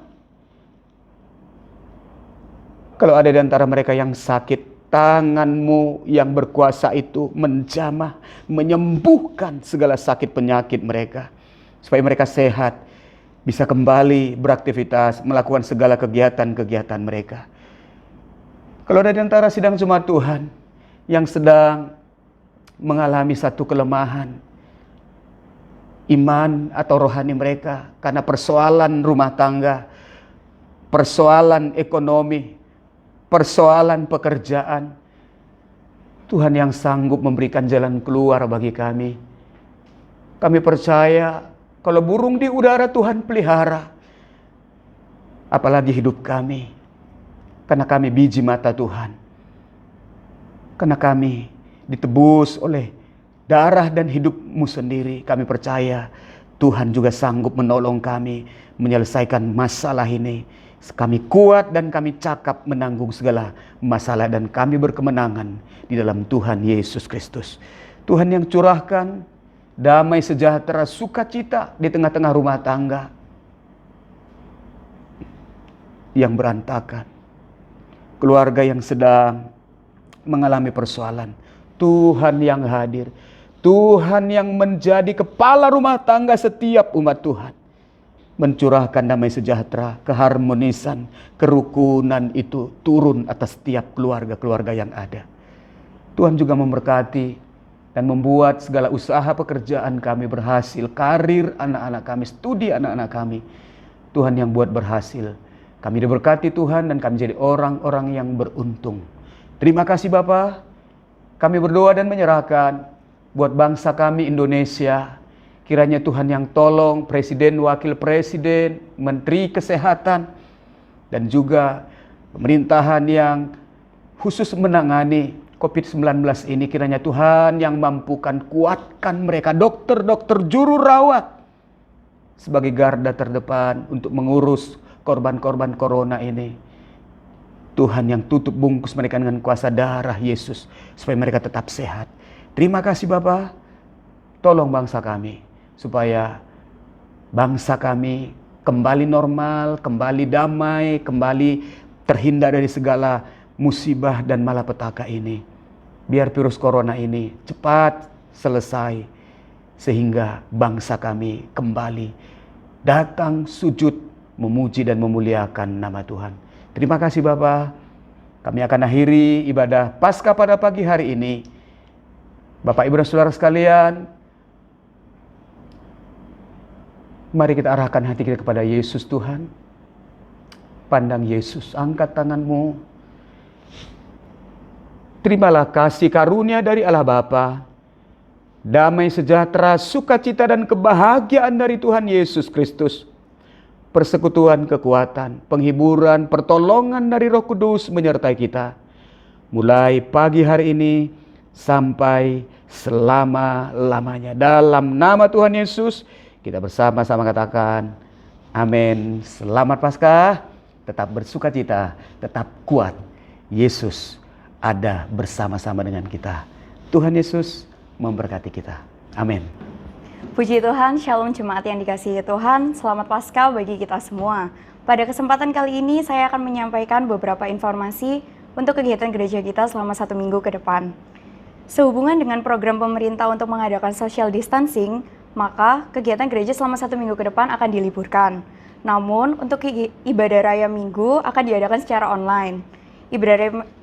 Kalau ada di antara mereka yang sakit, tangan-Mu yang berkuasa itu menjamah, menyembuhkan segala sakit penyakit mereka. Supaya mereka sehat, bisa kembali beraktivitas, melakukan segala kegiatan-kegiatan mereka. Kalau ada di antara sidang jemaat Tuhan yang sedang mengalami satu kelemahan iman atau rohani mereka karena persoalan rumah tangga, persoalan ekonomi, persoalan pekerjaan, Tuhan yang sanggup memberikan jalan keluar bagi kami. Kami percaya kalau burung di udara Tuhan pelihara, apalagi hidup kami. Karena kami biji mata Tuhan. Karena kami ditebus oleh darah dan hidup-Mu sendiri. Kami percaya Tuhan juga sanggup menolong kami menyelesaikan masalah ini. Kami kuat dan kami cakap menanggung segala masalah dan kami berkemenangan di dalam Tuhan Yesus Kristus. Tuhan yang curahkan damai sejahtera, sukacita di tengah-tengah rumah tangga yang berantakan, keluarga yang sedang mengalami persoalan. Tuhan yang hadir, Tuhan yang menjadi kepala rumah tangga setiap umat Tuhan, mencurahkan damai sejahtera, keharmonisan, kerukunan itu turun atas setiap keluarga-keluarga yang ada. Tuhan juga memberkati dan membuat segala usaha pekerjaan kami berhasil, karir anak-anak kami, studi anak-anak kami, Tuhan yang buat berhasil. Kami diberkati Tuhan dan kami jadi orang-orang yang beruntung. Terima kasih Bapa. Kami berdoa dan menyerahkan buat bangsa kami Indonesia. Kiranya Tuhan yang tolong Presiden, Wakil Presiden, Menteri Kesehatan, dan juga pemerintahan yang khusus menangani COVID-19 ini. Kiranya Tuhan yang mampukan, kuatkan mereka, dokter-dokter, juru rawat, sebagai garda terdepan untuk mengurus korban-korban corona ini. Tuhan yang tutup bungkus mereka dengan kuasa darah Yesus, supaya mereka tetap sehat. Terima kasih Bapa. Tolong bangsa kami, supaya bangsa kami kembali normal, kembali damai, kembali terhindar dari segala musibah dan malapetaka ini. Biar virus corona ini cepat selesai, sehingga bangsa kami kembali datang sujud, memuji dan memuliakan nama Tuhan. Terima kasih Bapa. Kami akan akhiri ibadah Paskah pada pagi hari ini. Bapak Ibu dan Saudara sekalian, mari kita arahkan hati kita kepada Yesus Tuhan. Pandang Yesus, angkat tanganmu. Terimalah kasih karunia dari Allah Bapa, damai sejahtera, sukacita dan kebahagiaan dari Tuhan Yesus Kristus, persekutuan kekuatan, penghiburan, pertolongan dari Roh Kudus menyertai kita, mulai pagi hari ini sampai selama-lamanya. Dalam nama Tuhan Yesus, kita bersama-sama katakan, amin. Selamat Paskah, tetap bersukacita, tetap kuat. Yesus ada bersama-sama dengan kita. Tuhan Yesus memberkati kita. Amin. Puji Tuhan, Shalom jemaat yang dikasihi Tuhan, selamat Paskah bagi kita semua. Pada kesempatan kali ini saya akan menyampaikan beberapa informasi untuk kegiatan gereja kita selama 1 minggu ke depan. Sehubungan dengan program pemerintah untuk mengadakan social distancing, maka kegiatan gereja selama 1 minggu ke depan akan diliburkan. Namun, untuk ibadah raya minggu akan diadakan secara online.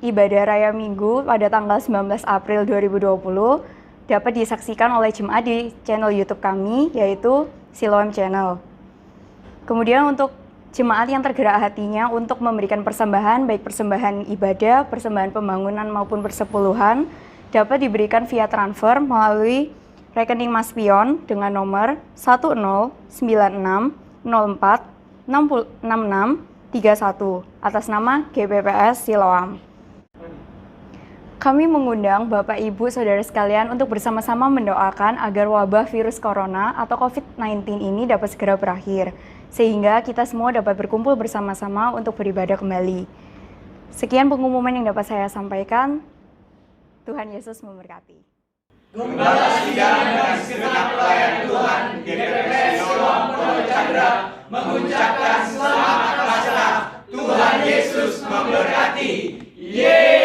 Ibadah raya minggu pada tanggal 19 April 2020 dapat disaksikan oleh jemaat di channel YouTube kami, yaitu Siloam Channel. Kemudian untuk jemaat yang tergerak hatinya untuk memberikan persembahan, baik persembahan ibadah, persembahan pembangunan maupun persepuluhan, dapat diberikan via transfer melalui rekening Mas Pion dengan nomor 1096646631 atas nama GPPS Siloam. Kami mengundang Bapak, Ibu, Saudara sekalian untuk bersama-sama mendoakan agar wabah virus corona atau COVID-19 ini dapat segera berakhir, sehingga kita semua dapat berkumpul bersama-sama untuk beribadah kembali. Sekian pengumuman yang dapat saya sampaikan. Tuhan Yesus memberkati. Gembala Sidang dan segenap pelayan Tuhan GPPS Siloam Pondok Chandra mengucapkan selamat Paskah. Tuhan Yesus memberkati. Yeay!